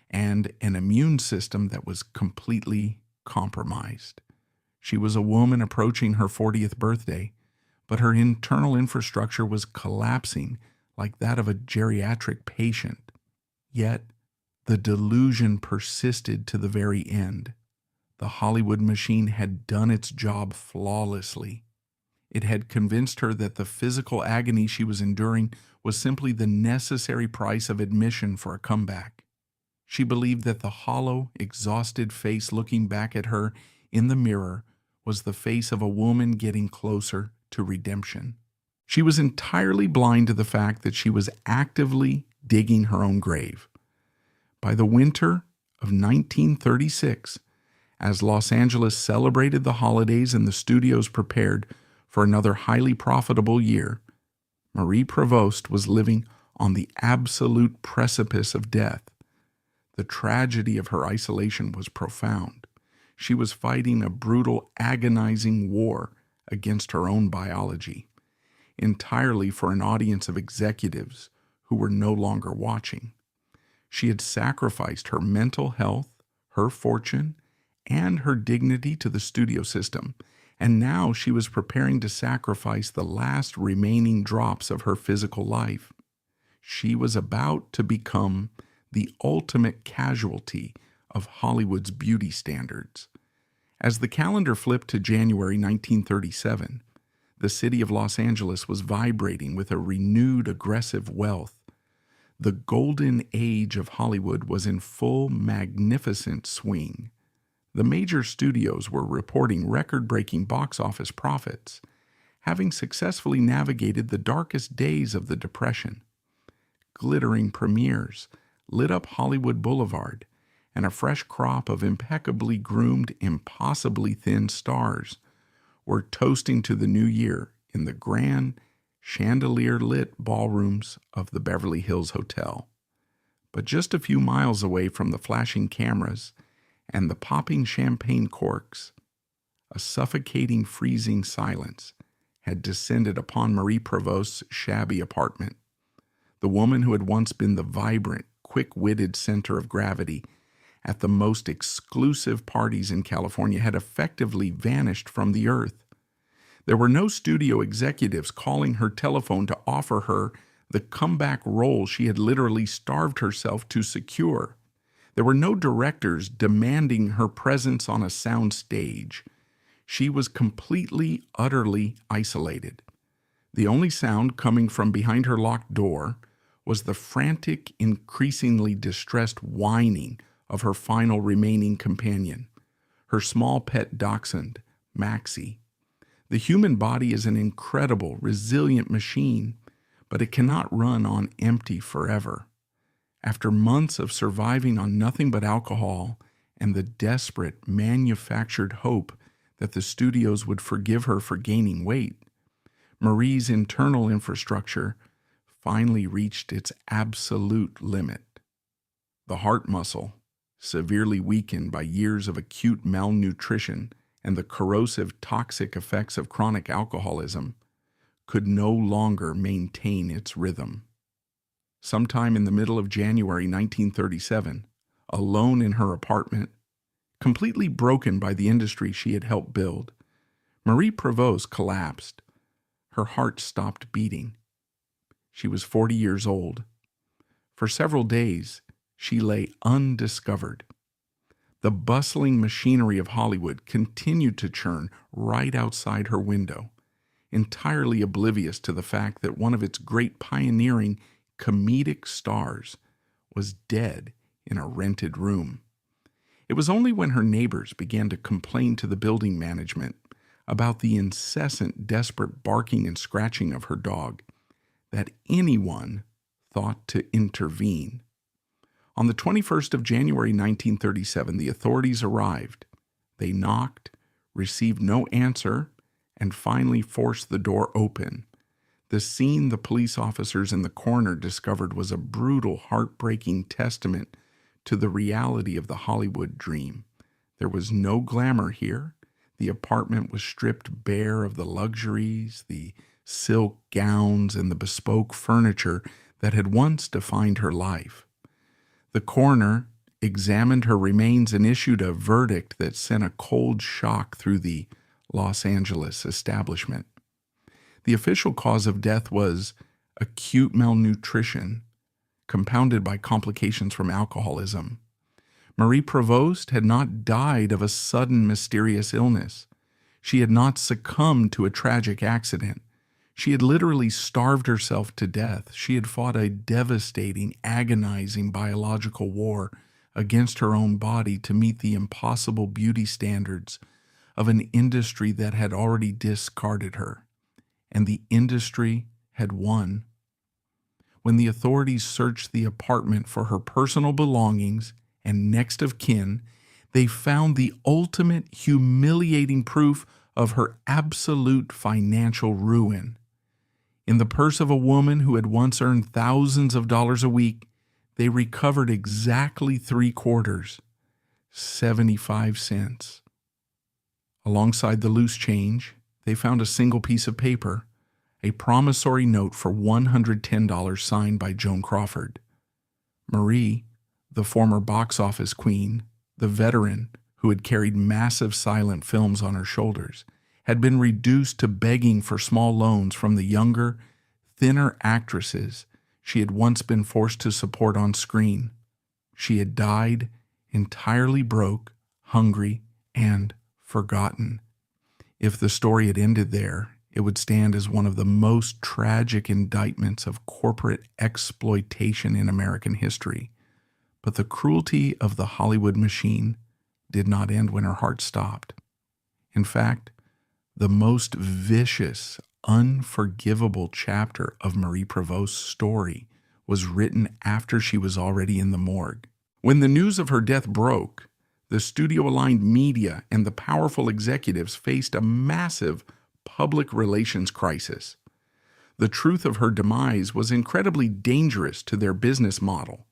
and an immune system that was completely compromised. She was a woman approaching her 40th birthday, but her internal infrastructure was collapsing like that of a geriatric patient. Yet, the delusion persisted to the very end. The Hollywood machine had done its job flawlessly. It had convinced her that the physical agony she was enduring was simply the necessary price of admission for a comeback. She believed that the hollow, exhausted face looking back at her in the mirror was the face of a woman getting closer to redemption. She was entirely blind to the fact that she was actively digging her own grave. By the winter of 1936, as Los Angeles celebrated the holidays and the studios prepared for another highly profitable year, Marie Prevost was living on the absolute precipice of death. The tragedy of her isolation was profound. She was fighting a brutal, agonizing war against her own biology. entirely for an audience of executives who were no longer watching. She had sacrificed her mental health, her fortune, and her dignity to the studio system, and now she was preparing to sacrifice the last remaining drops of her physical life. She was about to become the ultimate casualty of Hollywood's beauty standards. As the calendar flipped to January 1937, the city of Los Angeles was vibrating with a renewed aggressive wealth. The golden age of Hollywood was in full magnificent swing. The major studios were reporting record-breaking box office profits, having successfully navigated the darkest days of the Depression. Glittering premieres lit up Hollywood Boulevard, and a fresh crop of impeccably groomed, impossibly thin stars were toasting to the new year in the grand, chandelier-lit ballrooms of the Beverly Hills Hotel. But just a few miles away from the flashing cameras and the popping champagne corks, a suffocating, freezing silence had descended upon Marie Prevost's shabby apartment. The woman who had once been the vibrant, quick-witted center of gravity at the most exclusive parties in California had effectively vanished from the earth. There were no studio executives calling her telephone to offer her the comeback role she had literally starved herself to secure. There were no directors demanding her presence on a sound stage. She was completely, utterly isolated. The only sound coming from behind her locked door was the frantic, increasingly distressed whining of her final remaining companion, her small pet dachshund, Maxie. The human body is an incredible, resilient machine, but it cannot run on empty forever. After months of surviving on nothing but alcohol and the desperate, manufactured hope that the studios would forgive her for gaining weight, Marie's internal infrastructure finally reached its absolute limit. The heart muscle, severely weakened by years of acute malnutrition and the corrosive, toxic effects of chronic alcoholism, could no longer maintain its rhythm. Sometime in the middle of January 1937, alone in her apartment, completely broken by the industry she had helped build, Marie Prevost collapsed. Her heart stopped beating. She was 40 years old. For several days, she lay undiscovered. The bustling machinery of Hollywood continued to churn right outside her window, entirely oblivious to the fact that one of its great pioneering comedic stars was dead in a rented room. It was only when her neighbors began to complain to the building management about the incessant, desperate barking and scratching of her dog that anyone thought to intervene. On the 21st of January 1937, the authorities arrived. They knocked, received no answer, and finally forced the door open. The scene the police officers and the coroner discovered was a brutal, heartbreaking testament to the reality of the Hollywood dream. There was no glamour here. The apartment was stripped bare of the luxuries, the silk gowns, and the bespoke furniture that had once defined her life. The coroner examined her remains and issued a verdict that sent a cold shock through the Los Angeles establishment. The official cause of death was acute malnutrition, compounded by complications from alcoholism. Marie Prevost had not died of a sudden mysterious illness. She had not succumbed to a tragic accident. She had literally starved herself to death. She had fought a devastating, agonizing biological war against her own body to meet the impossible beauty standards of an industry that had already discarded her. And the industry had won. When the authorities searched the apartment for her personal belongings and next of kin, they found the ultimate humiliating proof of her absolute financial ruin. In the purse of a woman who had once earned thousands of dollars a week, they recovered exactly 3/4, 75 cents. Alongside the loose change, they found a single piece of paper, a promissory note for $110 signed by Joan Crawford. Marie, the former box office queen, the veteran who had carried massive silent films on her shoulders, had been reduced to begging for small loans from the younger, thinner actresses she had once been forced to support on screen. She had died entirely broke, hungry, and forgotten. If the story had ended there, it would stand as one of the most tragic indictments of corporate exploitation in American history. But the cruelty of the Hollywood machine did not end when her heart stopped. In fact, the most vicious, unforgivable chapter of Marie Prevost's story was written after she was already in the morgue. When the news of her death broke, the studio-aligned media and the powerful executives faced a massive public relations crisis. The truth of her demise was incredibly dangerous to their business model.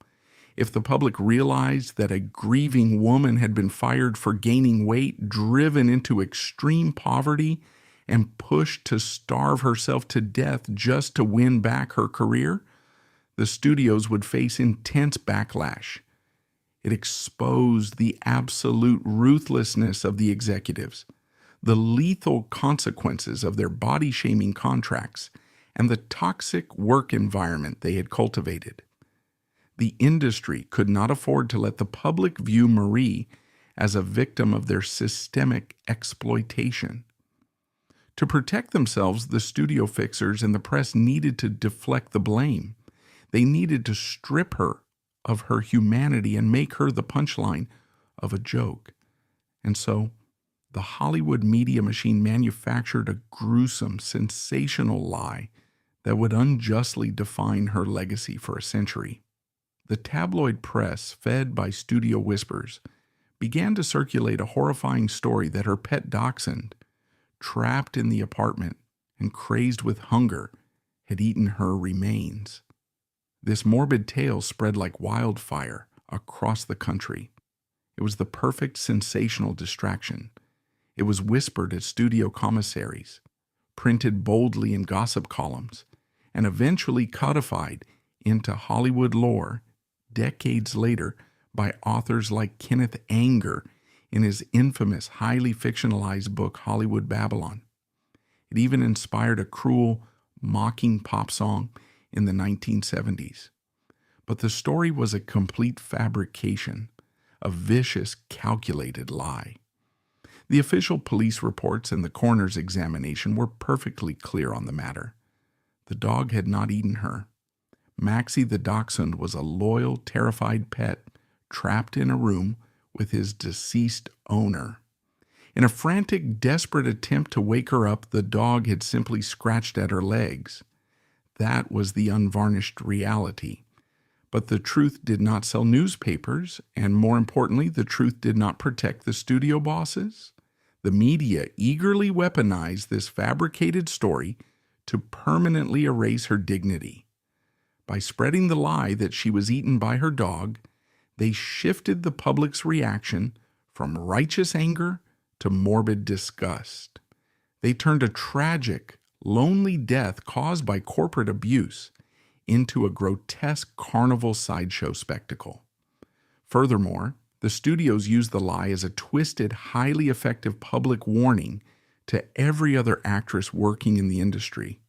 If the public realized that a grieving woman had been fired for gaining weight, driven into extreme poverty, and pushed to starve herself to death just to win back her career, the studios would face intense backlash. It exposed the absolute ruthlessness of the executives, the lethal consequences of their body-shaming contracts, and the toxic work environment they had cultivated. The industry could not afford to let the public view Marie as a victim of their systemic exploitation. To protect themselves, the studio fixers and the press needed to deflect the blame. They needed to strip her of her humanity and make her the punchline of a joke. And so, the Hollywood media machine manufactured a gruesome, sensational lie that would unjustly define her legacy for a century. The tabloid press, fed by studio whispers, began to circulate a horrifying story that her pet dachshund, trapped in the apartment and crazed with hunger, had eaten her remains. This morbid tale spread like wildfire across the country. It was the perfect sensational distraction. It was whispered at studio commissaries, printed boldly in gossip columns, and eventually codified into Hollywood lore decades later by authors like Kenneth Anger in his infamous, highly fictionalized book Hollywood Babylon. It even inspired a cruel, mocking pop song in the 1970s. But the story was a complete fabrication, a vicious, calculated lie. The official police reports and the coroner's examination were perfectly clear on the matter. The dog had not eaten her. Maxie the dachshund was a loyal, terrified pet trapped in a room with his deceased owner. In a frantic, desperate attempt to wake her up, the dog had simply scratched at her legs. That was the unvarnished reality. But the truth did not sell newspapers, and more importantly, the truth did not protect the studio bosses. The media eagerly weaponized this fabricated story to permanently erase her dignity. By spreading the lie that she was eaten by her dog, they shifted the public's reaction from righteous anger to morbid disgust. They turned a tragic, lonely death caused by corporate abuse into a grotesque carnival sideshow spectacle. Furthermore, the studios used the lie as a twisted, highly effective public warning to every other actress working in the industry.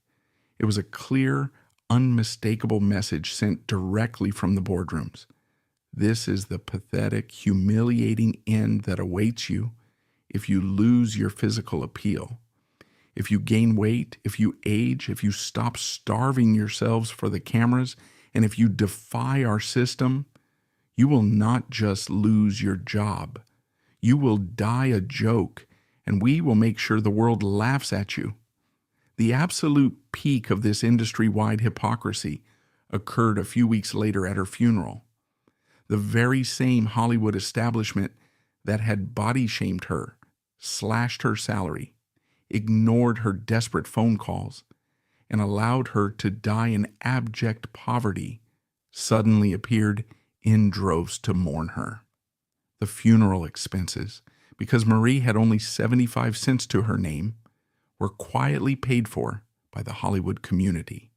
It was a clear, unmistakable message sent directly from the boardrooms. This is the pathetic, humiliating end that awaits you if you lose your physical appeal. If you gain weight, if you age, if you stop starving yourselves for the cameras, and if you defy our system, you will not just lose your job. You will die a joke, and we will make sure the world laughs at you. The absolute peak of this industry-wide hypocrisy occurred a few weeks later at her funeral. The very same Hollywood establishment that had body-shamed her, slashed her salary, ignored her desperate phone calls, and allowed her to die in abject poverty, suddenly appeared in droves to mourn her. The funeral expenses, because Marie had only 75 cents to her name, were quietly paid for by the Hollywood community.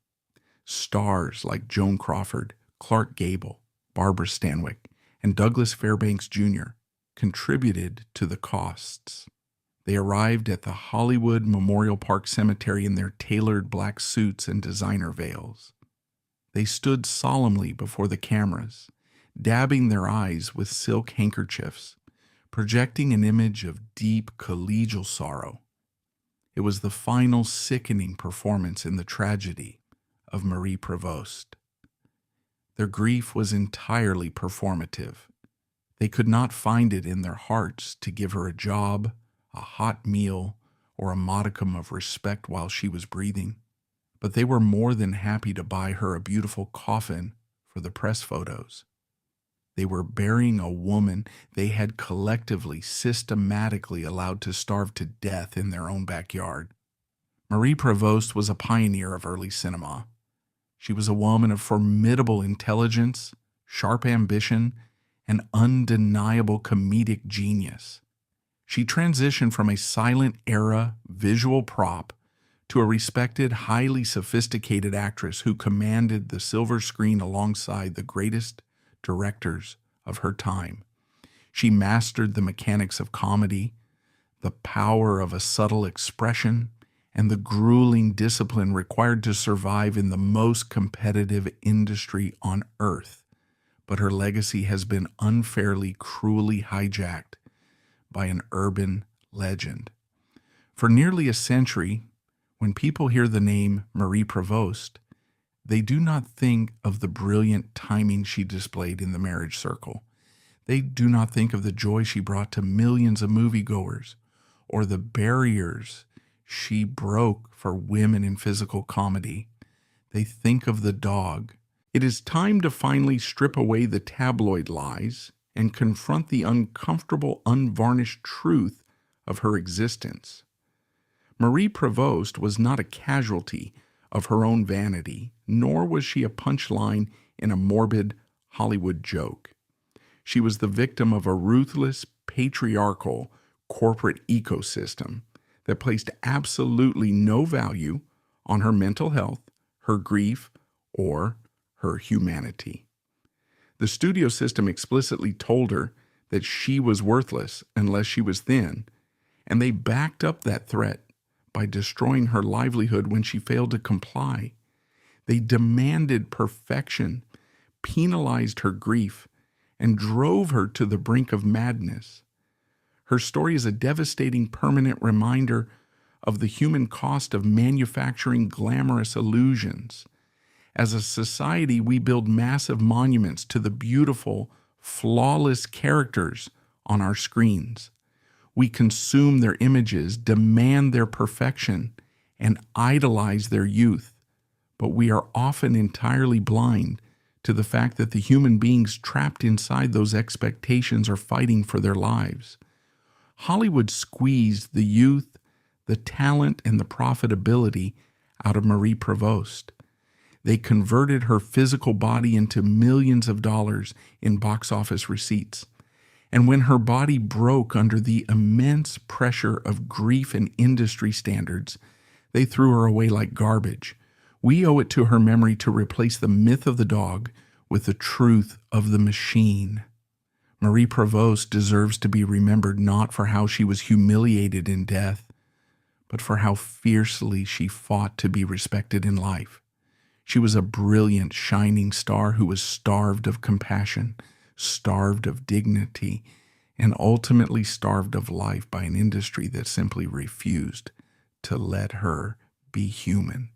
Stars like Joan Crawford, Clark Gable, Barbara Stanwyck, and Douglas Fairbanks Jr. contributed to the costs. They arrived at the Hollywood Memorial Park Cemetery in their tailored black suits and designer veils. They stood solemnly before the cameras, dabbing their eyes with silk handkerchiefs, projecting an image of deep collegial sorrow. It was the final sickening performance in the tragedy of Marie Prevost. Their grief was entirely performative. They could not find it in their hearts to give her a job, a hot meal, or a modicum of respect while she was breathing, but they were more than happy to buy her a beautiful coffin for the press photos. They were burying a woman they had collectively, systematically allowed to starve to death in their own backyard. Marie Prevost was a pioneer of early cinema. She was a woman of formidable intelligence, sharp ambition, and undeniable comedic genius. She transitioned from a silent era visual prop to a respected, highly sophisticated actress who commanded the silver screen alongside the greatest directors of her time. She mastered the mechanics of comedy, the power of a subtle expression, and the grueling discipline required to survive in the most competitive industry on earth. But her legacy has been unfairly, cruelly hijacked by an urban legend. For nearly a century, when people hear the name Marie Prevost, they do not think of the brilliant timing she displayed in the marriage circle. They do not think of the joy she brought to millions of moviegoers, or the barriers she broke for women in physical comedy. They think of the dog. It is time to finally strip away the tabloid lies and confront the uncomfortable, unvarnished truth of her existence. Marie Prevost was not a casualty of her own vanity, nor was she a punchline in a morbid Hollywood joke. She was the victim of a ruthless, patriarchal corporate ecosystem that placed absolutely no value on her mental health, her grief, or her humanity. The studio system explicitly told her that she was worthless unless she was thin, and they backed up that threat by destroying her livelihood when she failed to comply. They demanded perfection, penalized her grief, and drove her to the brink of madness. Her story is a devastating, permanent reminder of the human cost of manufacturing glamorous illusions. As a society, we build massive monuments to the beautiful, flawless characters on our screens. We consume their images, demand their perfection, and idolize their youth. But we are often entirely blind to the fact that the human beings trapped inside those expectations are fighting for their lives. Hollywood squeezed the youth, the talent, and the profitability out of Marie Prevost. They converted her physical body into millions of dollars in box office receipts. And when her body broke under the immense pressure of grief and industry standards, they threw her away like garbage. We owe it to her memory to replace the myth of the dog with the truth of the machine. Marie Prevost deserves to be remembered not for how she was humiliated in death, but for how fiercely she fought to be respected in life. She was a brilliant, shining star who was starved of compassion, starved of dignity, and ultimately starved of life by an industry that simply refused to let her be human.